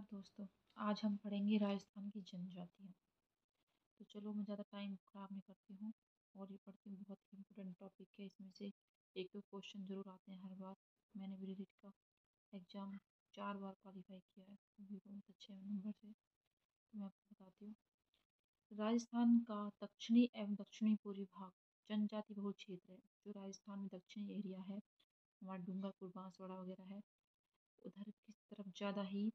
नमस्कार दोस्तों। आज हम पढ़ेंगे राजस्थान की जनजातियाँ। तो चलो मैं ज़्यादा टाइम ख़राब नहीं करती हूँ और ये पढ़ती हूँ। बहुत ही इम्पोर्टेंट टॉपिक है, इसमें से एक दो क्वेश्चन ज़रूर आते हैं हर बार। मैंने विदित का एग्ज़ाम 4 बार क्वालिफाई किया है, वो भी बहुत अच्छे नंबर से। तो मैं आपको बताती हूँ। राजस्थान का दक्षिणी एवं दक्षिणी पूर्वी भाग जनजाति बहुल क्षेत्र है। जो राजस्थान में दक्षिणी एरिया है, हमारा डूंगरपुर बांसवाड़ा वगैरह है, उधर की तरफ ज़्यादा ही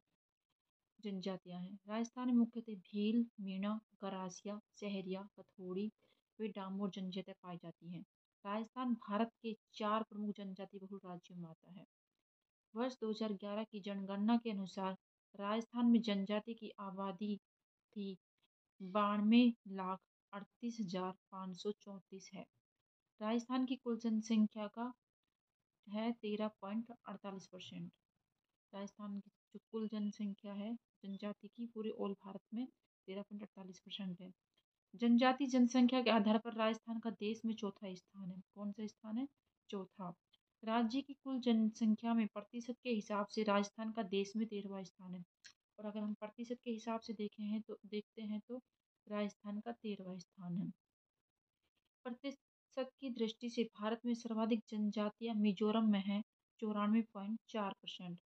जनजातियां हैं। राजस्थान में मुख्यतः भील, मीणा, गरासिया, सहरिया, कथोड़ी व डामोर जनजातियां पाई जाती हैं। राजस्थान भारत के 4 प्रमुख जनजाति बहुल राज्यों में आता है। वर्ष 2011 की जनगणना के अनुसार राजस्थान में जनजाति की आबादी थी 92,38,534 है। राजस्थान की कुल जनसंख्या का है 13.48%। राजस्थान की जो कुल जनसंख्या है जनजाति की पूरे ऑल भारत में 13.48% है। जनजाति जनसंख्या के आधार पर राजस्थान का देश में चौथा स्थान है। कौन सा स्थान है? चौथा। राज्य की कुल जनसंख्या में प्रतिशत के हिसाब से राजस्थान का देश में 13वां स्थान है। और अगर हम प्रतिशत के हिसाब से देखते हैं तो राजस्थान का 13वां स्थान है। प्रतिशत की दृष्टि से भारत में सर्वाधिक जनजातियां मिजोरम में है 94.4%।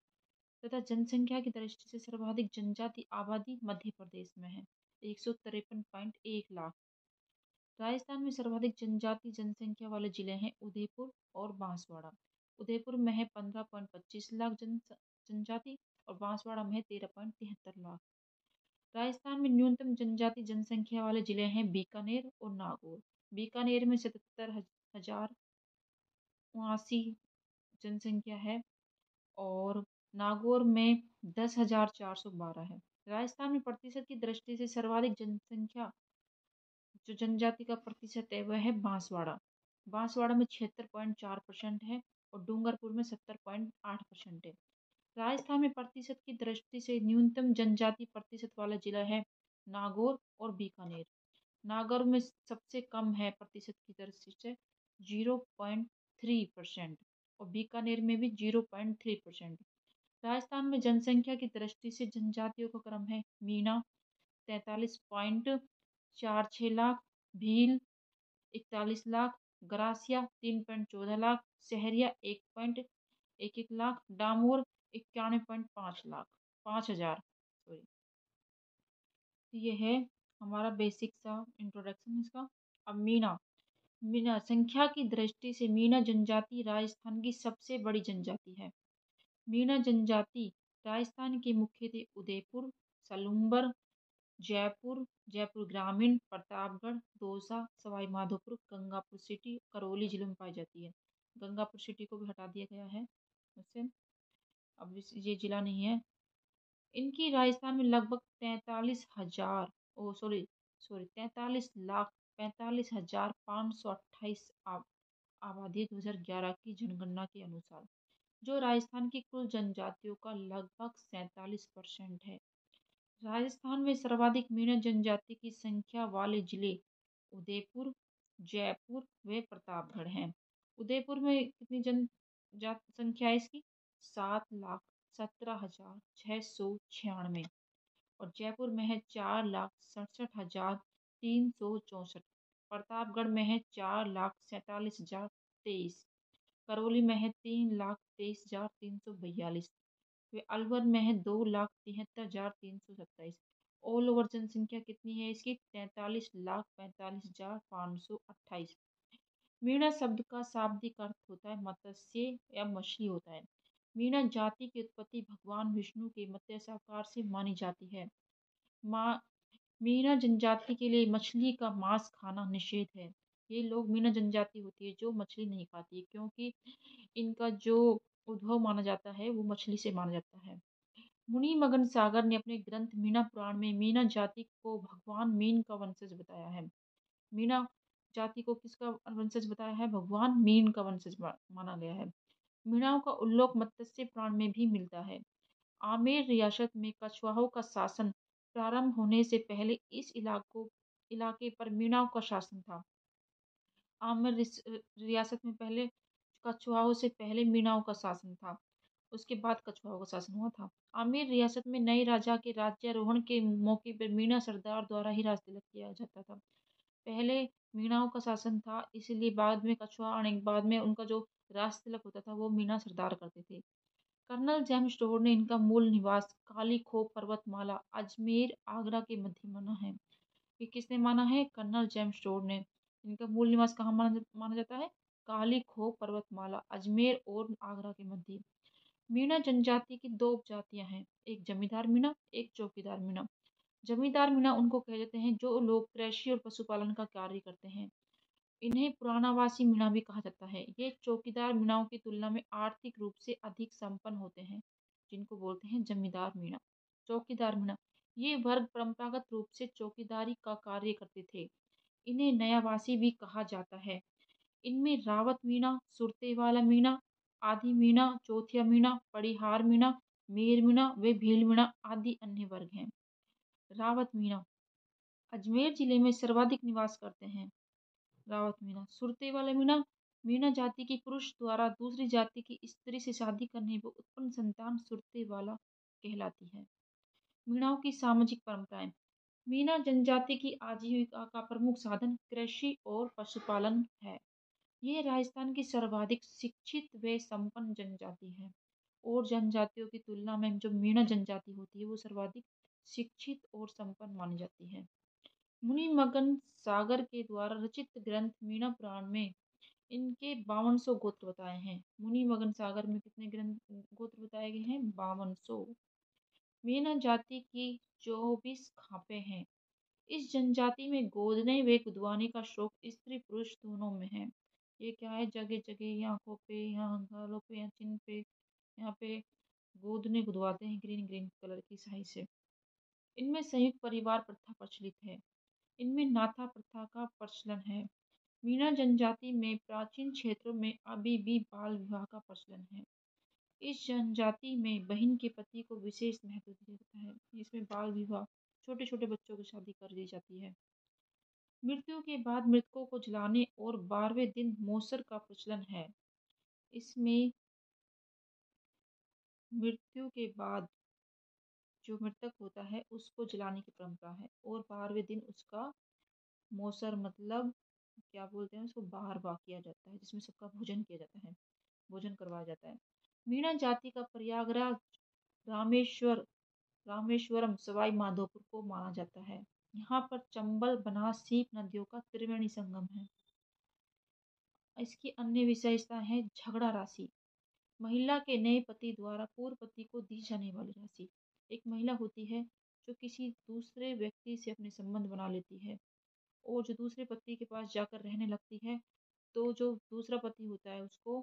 तथा जनसंख्या की दृष्टि से सर्वाधिक जनजाति आबादी मध्य प्रदेश में है 153.1 लाख। राजस्थान में सर्वाधिक जनजाति जनसंख्या वाले जिले हैं उदयपुर और बांसवाड़ा। उदयपुर में है 15.25 लाख जनजाति और बांसवाड़ा में है 13.73 लाख। राजस्थान में न्यूनतम जनजाति जनसंख्या वाले जिले हैं बीकानेर और नागौर। बीकानेर में 77,079 जनसंख्या है और नागौर में 10,412 है। राजस्थान में प्रतिशत की दृष्टि से सर्वाधिक जनसंख्या जो जनजाति का प्रतिशत है वह है बांसवाड़ा। बांसवाड़ा में 76.4% है और डूंगरपुर में 70.8% है। राजस्थान में प्रतिशत की दृष्टि से न्यूनतम जनजाति प्रतिशत वाला जिला है नागौर और बीकानेर। नागौर में सबसे कम है प्रतिशत की दृष्टि से 0.3% और बीकानेर में भी 0.3%। राजस्थान में जनसंख्या की दृष्टि से जनजातियों का क्रम है मीणा 43.46 लाख, भील 41 लाख, गरासिया 3.14 लाख, सहरिया 1.11 लाख, डामोर 91.5 लाख 5,000 सॉरी। तो ये है हमारा बेसिक सा इंट्रोडक्शन इसका। अब मीणा मीणा संख्या की दृष्टि से मीणा जनजाति राजस्थान की सबसे बड़ी जनजाति है। मीणा जनजाति राजस्थान के मुख्यतः उदयपुर, सलूम्बर, जयपुर, जयपुर ग्रामीण, प्रतापगढ़, दौसा, सवाई माधोपुर, गंगापुर सिटी, करौली जिलों में पाई जाती है। गंगापुर सिटी को भी हटा दिया गया है उससे, अब ये जिला नहीं है। इनकी राजस्थान में लगभग 43,000 ओ सॉरी सॉरी 43,45,528 आबादी 2011 की जनगणना के अनुसार, जो राजस्थान की कुल जनजातियों का लगभग 47% है। राजस्थान में सर्वाधिक मीणा जनजाति की संख्या वाले जिले उदयपुर, जयपुर व प्रतापगढ़ हैं। उदयपुर में कितनी संख्या है इसकी? 7,17,696 और जयपुर में है 4,67,364। प्रतापगढ़ में है 4,47,023। करौली में है 3,23,342। वे अलवर में है 2,73,327। ऑल ओवर जनसंख्या कितनी है इसकी? 43,45,528। मीणा शब्द का शाब्दिक अर्थ होता है मत्स्य या मछली होता है। मीणा जाति की उत्पत्ति भगवान विष्णु के मत्स्य अवतार से मानी जाती है। माँ मीणा जनजाति के लिए मछली का मांस खाना निषेध है। ये लोग मीणा जनजाति होती है जो मछली नहीं खाती है, क्योंकि इनका जो उद्भव माना जाता है वो मछली से माना जाता है। मुनि मगन सागर ने अपने ग्रंथ मीणा पुराण में मीणा जाति को भगवान मीन का वंशज बताया है। मीणा जाति को किसका वंशज बताया है? भगवान मीन का वंशज माना गया है। मीणाओं का उल्लेख मत्स्य पुराण में भी मिलता है। आमेर रियासत में कछवाहों का शासन प्रारंभ होने से पहले इस इलाके पर मीणाओं का शासन था। आमेर रियासत में पहले कछवाहों से पहले मीणाओं का शासन था। उसके बाद कछवाओं का शासन हुआ था। आमेर रियासत में नए राजा के राज्यारोहण के मौके पर मीणा सरदार द्वारा ही राज तिलक किया जाता था। पहले मीणाओं का शासन था, इसलिए बाद में कछवा आने के बाद में उनका जो राज तिलक होता था वो मीणा सरदार करते थे। कर्नल जेम्स टोर ने इनका मूल निवास काली खोह पर्वतमाला अजमेर आगरा के मध्य माना है। ये किसने माना है? कर्नल जेम्स टोर ने। इनका मूल निवास कहाँ माना जाता है? काली खोह पर्वतमाला अजमेर और आगरा के मध्य। मीणा जनजाति की दो उपजातियां हैं, एक जमींदार मीणा, एक चौकीदार मीणा। जमींदार मीणा उनको कह देते हैं जो लोग कृषि और पशुपालन का कार्य करते हैं। इन्हें पुरानावासी मीणा भी कहा जाता है। ये चौकीदार मीणाओं की तुलना में आर्थिक रूप से अधिक संपन्न होते हैं, जिनको बोलते हैं जमींदार मीणा। चौकीदार मीणा, ये वर्ग परंपरागत रूप से चौकीदारी का कार्य करते थे। इन्हें नयावासी भी कहा जाता है। इनमें रावत मीणा, सुरते वाला मीणा, आदि मीणा, चौथिया मीणा, पड़िहार मीणा, मेर मीणा व भील मीणा आदि अन्य वर्ग हैं। रावत मीणा अजमेर जिले में सर्वाधिक निवास करते हैं। रावत मीणा, सुरते वाला मीणा, मीणा जाति की पुरुष द्वारा दूसरी जाति की स्त्री से शादी करने पर उत्पन्न संतान सुरते वाला कहलाती है। मीणाओं की सामाजिक परंपराएं। मीणा जनजाति की आजीविका का प्रमुख साधन कृषि और पशुपालन है। ये राजस्थान की सर्वाधिक शिक्षित व संपन्न जनजाति है। और जनजातियों की तुलना में जो मीणा जनजाति होती है वो सर्वाधिक शिक्षित और संपन्न मानी जाती है। मुनि मगन सागर के द्वारा रचित ग्रंथ मीणा पुराण में इनके 5200 गोत्र बताए हैं। मुनि मगन सागर में कितने ग्रंथ गोत्र बताए गए हैं? 5200। मीणा जाति की 24 खापे हैं। इस जनजाति में गोदने व गुदवाने का शौक स्त्री पुरुष दोनों में है। ये क्या है? जगह जगह, यहाँ आंखों पे, यहाँ गालों पे, यहाँ चिन पे, यहाँ पे गोदने गुदवाते हैं ग्रीन ग्रीन कलर की स्याही से। इनमें संयुक्त परिवार प्रथा प्रचलित है। इनमें नाथा प्रथा का प्रचलन है। मीणा जनजाति में प्राचीन क्षेत्रों में अभी भी बाल विवाह का प्रचलन है। इस जनजाति में बहन के पति को विशेष महत्व दिया जाता है। इसमें बाल विवाह, छोटे छोटे बच्चों की शादी कर दी जाती है। मृत्यु के बाद मृतकों को जलाने और 12वें दिन मौसर का प्रचलन है। इसमें मृत्यु के बाद जो मृतक होता है उसको जलाने की परंपरा है और 12वें दिन उसका मौसर मतलब क्या बोलते हैं उसको, बाहर बाह किया जाता है, जिसमें सबका भोजन किया जाता है, भोजन करवाया जाता है। मीणा जाति का प्रयागराज, रामेश्वर, रामेश्वरम, सवाई माधोपुर को माना जाता है। यहाँ पर चंबल, बनास, सीप नदियों का त्रिवेणी संगम है। इसकी अन्य विशेषता है झगड़ा राशि, महिला के नए पति द्वारा पूर्व पति को दी जाने वाली राशि। एक महिला होती है जो किसी दूसरे व्यक्ति से अपने संबंध बना लेती है और जो दूसरे पति के पास जाकर रहने लगती है, तो जो दूसरा पति होता है उसको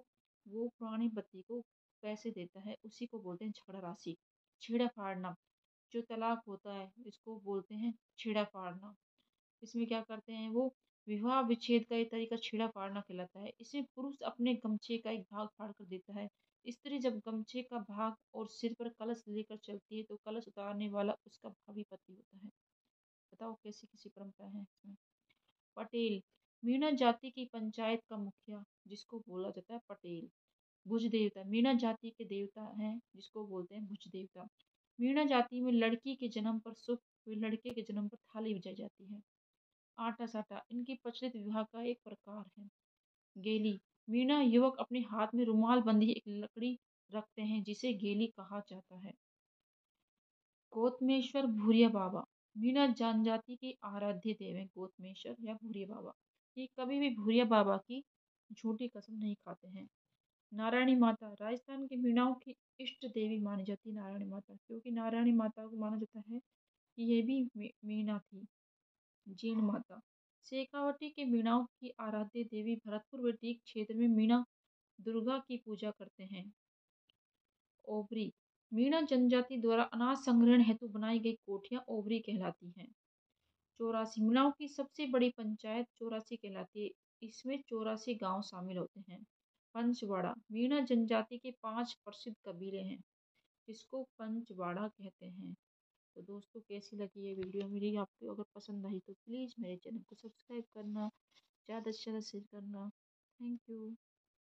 वो पुराने पति को पैसे देता है, उसी को बोलते हैं झगड़ा राशि। छेड़ा फाड़ना, जो तलाक होता है इसको बोलते हैं छेड़ा फाड़ना। इसमें क्या करते हैं वो, विवाह विच्छेद का एक तरीका छेड़ा फाड़ना कहलाता है। इसमें पुरुष अपने गमछे का एक भाग फाड़ कर देता है। स्त्री जब गमछे का भाग और सिर पर कलश लेकर चलती है तो कलश उतारने वाला उसका भावी पति होता है। बताओ कैसी कैसी परंपरा है इसमें। पटेल, मीणा जाति की पंचायत का मुखिया जिसको बोला जाता है पटेल। भुज देवता, मीणा जाति के देवता हैं जिसको बोलते हैं भुज देवता। मीणा जाति में लड़की के जन्म पर सुख व लड़के के जन्म पर थाली बजाई जाती है। आटा साटा, इनकी प्रचलित विवाह का एक प्रकार है। गेली, मीणा युवक अपने हाथ में रुमाल बंधी एक लकड़ी रखते हैं जिसे गेली कहा जाता है। गौतमेश्वर भूरिया बाबा, मीणा जनजाति के आराध्य देव हैं गौतमेश्वर या भूरिया बाबा। ये कभी भी भूरिया बाबा की झूठी कसम नहीं खाते हैं। नारायणी माता, राजस्थान की मीणाओं की इष्ट देवी मानी जाती है नारायणी माता, क्योंकि नारायणी माता को माना जाता है कि ये भी मीणा थी। जीण माता, शेखावटी के मीणाओं की आराध्य देवी भरतपुर व डीग क्षेत्र में मीणा दुर्गा की पूजा करते हैं। ओबरी, मीणा जनजाति द्वारा अनाज संग्रहण हेतु बनाई गई कोठियां ओबरी कहलाती हैं। चौरासी, मीणाओं की सबसे बड़ी पंचायत चौरासी कहलाती है। इसमें 84 गांव शामिल होते हैं। पंचवाड़ा, मीणा जनजाति के 5 प्रसिद्ध कबीले हैं जिसको पंचवाड़ा कहते हैं। तो दोस्तों कैसी लगी ये वीडियो मेरी, आपको अगर पसंद आई तो प्लीज़ मेरे चैनल को सब्सक्राइब करना, ज़्यादा से ज़्यादा शेयर करना। Thank you.